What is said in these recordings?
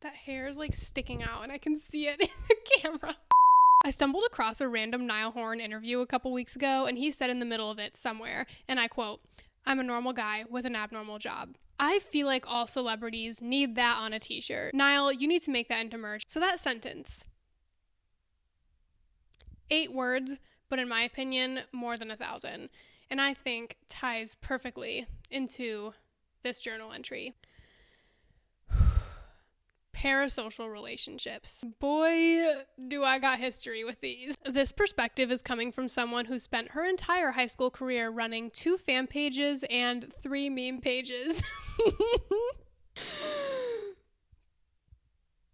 That hair is like sticking out and I can see it in the camera. I stumbled across a random Niall Horan interview a couple weeks ago, and he said in the middle of it somewhere, and I quote, "I'm a normal guy with an abnormal job." I feel like all celebrities need that on a t-shirt. Niall, you need to make that into merch. So that sentence, 8 words, but in my opinion, more than 1,000. And I think ties perfectly into this journal entry. Parasocial relationships. Boy, do I got history with these. This perspective is coming from someone who spent her entire high school career running 2 fan pages and 3 meme pages.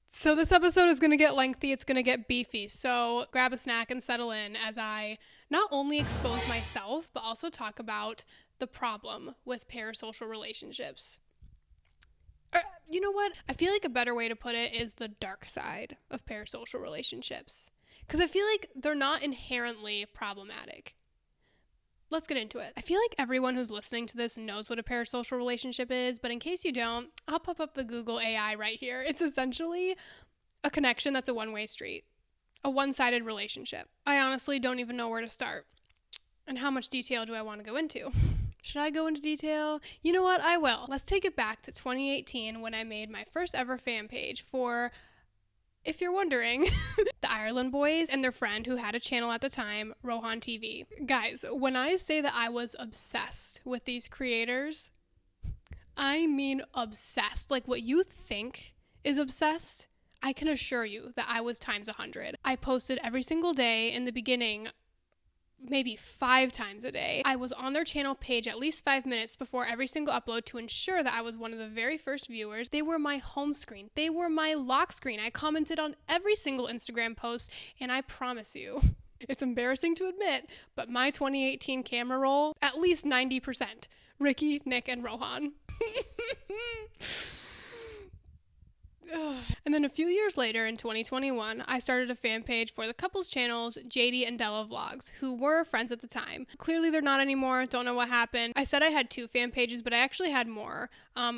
So this episode is going to get lengthy, it's going to get beefy, so grab a snack and settle in as I not only expose myself, but also talk about the problem with parasocial relationships. You know what? I feel like a better way to put it is the dark side of parasocial relationships. Because I feel like they're not inherently problematic. Let's get into it. I feel like everyone who's listening to this knows what a parasocial relationship is, but in case you don't, I'll pop up the Google AI right here. It's essentially a connection that's a one-way street. A one-sided relationship. I honestly don't even know where to start. And how much detail do I want to go into? Should I go into detail? You know what? I will. Let's take it back to 2018 when I made my first ever fan page for, if you're wondering, the Ireland boys and their friend who had a channel at the time, Rohan TV. Guys, when I say that I was obsessed with these creators, I mean obsessed. Like what you think is obsessed, I can assure you that I was times 100. I posted every single day in the beginning, maybe 5 times a day. I was on their channel page at least 5 minutes before every single upload to ensure that I was one of the very first viewers. They were my home screen. They were my lock screen. I commented on every single Instagram post, and I promise you, it's embarrassing to admit, but my 2018 camera roll, at least 90%, Ricky, Nick, and Rohan. And then a few years later in 2021, I started a fan page for the couples channels JD and Della Vlogs, who were friends at the time. Clearly they're not anymore, don't know what happened. I said I had 2 fan pages, but I actually had more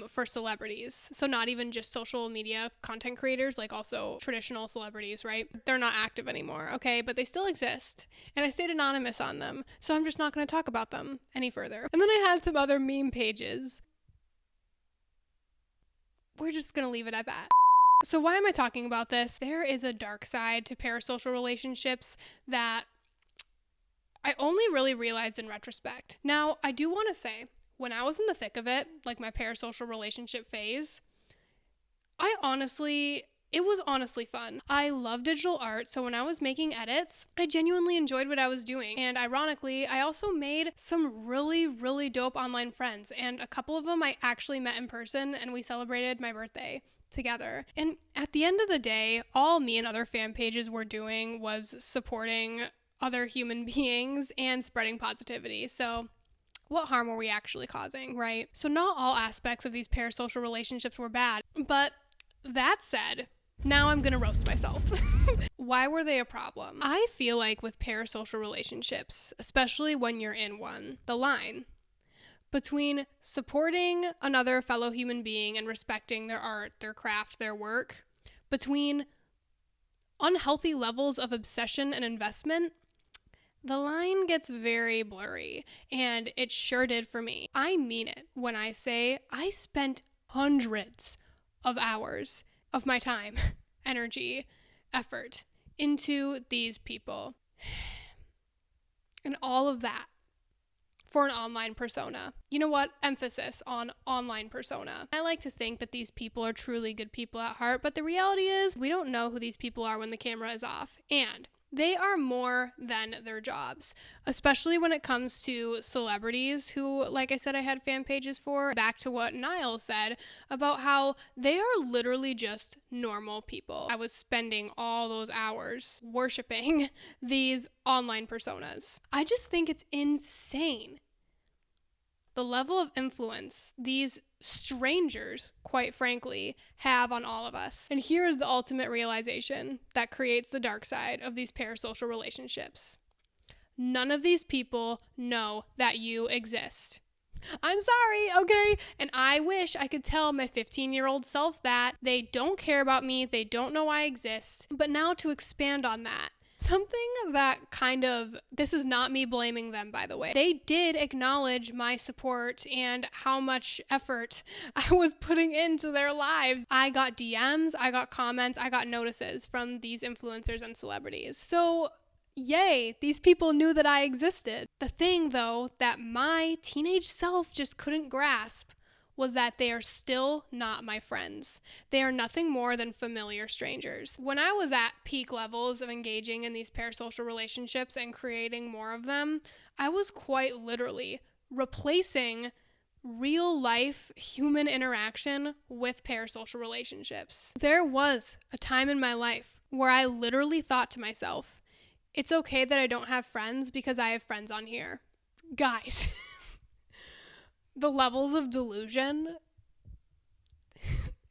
for celebrities. So not even just social media content creators, like also traditional celebrities, right? They're not active anymore, okay? But they still exist. And I stayed anonymous on them, so I'm just not going to talk about them any further. And then I had some other meme pages. We're just going to leave it at that. So why am I talking about this? There is a dark side to parasocial relationships that I only really realized in retrospect. Now, I do want to say, when I was in the thick of it, like my parasocial relationship phase, it was honestly fun. I love digital art, so when I was making edits, I genuinely enjoyed what I was doing. And ironically, I also made some really, really dope online friends, and a couple of them I actually met in person, and we celebrated my birthday together. And at the end of the day, all me and other fan pages were doing was supporting other human beings and spreading positivity. So what harm were we actually causing, right? So not all aspects of these parasocial relationships were bad. But that said, now I'm gonna roast myself. Why were they a problem? I feel like with parasocial relationships, especially when you're in one, the line between supporting another fellow human being and respecting their art, their craft, their work, between unhealthy levels of obsession and investment, the line gets very blurry, and it sure did for me. I mean it when I say I spent hundreds of hours of my time, energy, effort into these people. And all of that for an online persona. You know what? Emphasis on online persona. I like to think that these people are truly good people at heart, but the reality is we don't know who these people are when the camera is off. And they are more than their jobs, especially when it comes to celebrities who, like I said, I had fan pages for. Back to what Niall said about how they are literally just normal people. I was spending all those hours worshiping these online personas. I just think it's insane the level of influence these strangers, quite frankly, have on all of us. And here is the ultimate realization that creates the dark side of these parasocial relationships. None of these people know that you exist. I'm sorry, okay? And I wish I could tell my 15-year-old self that they don't care about me, they don't know I exist. But now to expand on that, something that this is not me blaming them, by the way. They did acknowledge my support and how much effort I was putting into their lives. I got DMs, I got comments, I got notices from these influencers and celebrities. So yay, these people knew that I existed. The thing, though, that my teenage self just couldn't grasp was that they are still not my friends. They are nothing more than familiar strangers. When I was at peak levels of engaging in these parasocial relationships and creating more of them, I was quite literally replacing real life human interaction with parasocial relationships. There was a time in my life where I literally thought to myself, it's okay that I don't have friends because I have friends on here. Guys, the levels of delusion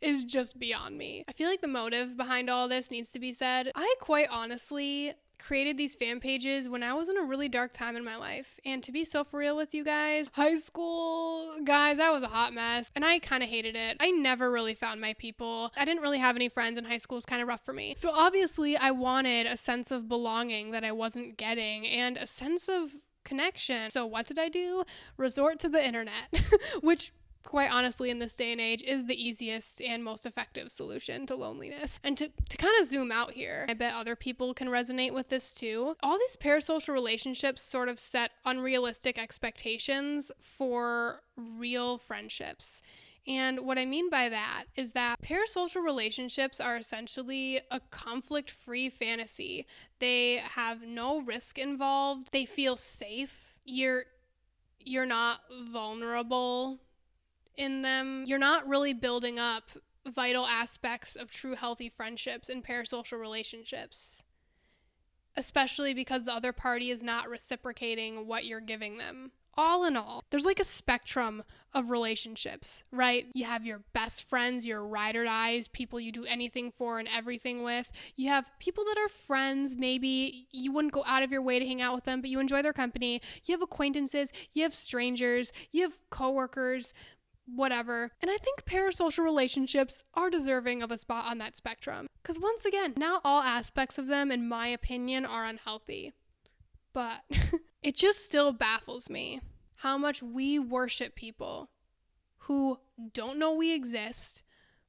is just beyond me. I feel like the motive behind all this needs to be said. I quite honestly created these fan pages when I was in a really dark time in my life. And to be so for real with you guys, high school, guys, I was a hot mess and I kind of hated it. I never really found my people. I didn't really have any friends and high school was kind of rough for me. So obviously I wanted a sense of belonging that I wasn't getting and a sense of connection. So what did I do? Resort to the internet, which quite honestly in this day and age is the easiest and most effective solution to loneliness. And to kind of zoom out here, I bet other people can resonate with this too. All these parasocial relationships sort of set unrealistic expectations for real friendships. And what I mean by that is that parasocial relationships are essentially a conflict-free fantasy. They have no risk involved. They feel safe. You're not vulnerable in them. You're not really building up vital aspects of true healthy friendships in parasocial relationships, especially because the other party is not reciprocating what you're giving them. All in all, there's like a spectrum of relationships, right? You have your best friends, your ride or dies, people you do anything for and everything with. You have people that are friends, maybe you wouldn't go out of your way to hang out with them, but you enjoy their company. You have acquaintances, you have strangers, you have coworkers, whatever. And I think parasocial relationships are deserving of a spot on that spectrum. Because once again, not all aspects of them, in my opinion, are unhealthy. But it just still baffles me how much we worship people who don't know we exist,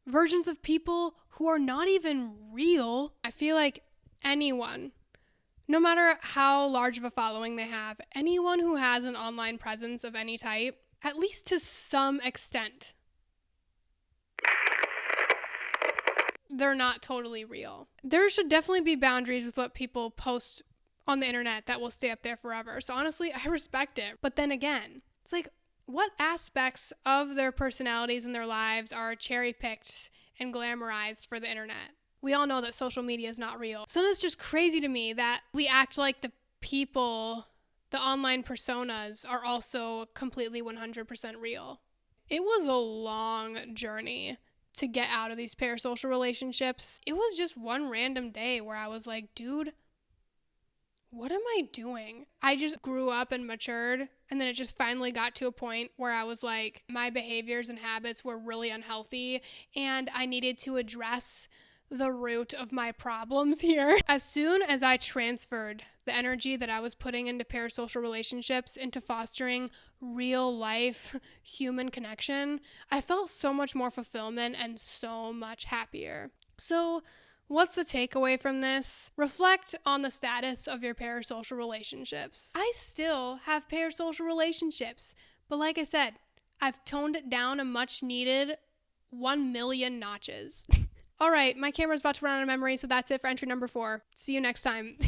versions of people who are not even real. I feel like anyone, no matter how large of a following they have, anyone who has an online presence of any type, at least to some extent, they're not totally real. There should definitely be boundaries with what people post on the internet that will stay up there forever. So honestly, I respect it. But then again, it's like, what aspects of their personalities and their lives are cherry-picked and glamorized for the internet? We all know that social media is not real. So it's just crazy to me that we act like the people, the online personas, are also completely 100% real. It was a long journey to get out of these parasocial relationships. It was just one random day where I was like, dude, what am I doing? I just grew up and matured, and then it just finally got to a point where I was like, my behaviors and habits were really unhealthy, and I needed to address the root of my problems here. As soon as I transferred the energy that I was putting into parasocial relationships into fostering real life human connection, I felt so much more fulfillment and so much happier. So what's the takeaway from this? Reflect on the status of your parasocial relationships. I still have parasocial relationships, but like I said, I've toned it down a much needed 1 million notches. All right, my camera's about to run out of memory, so that's it for entry number 4. See you next time.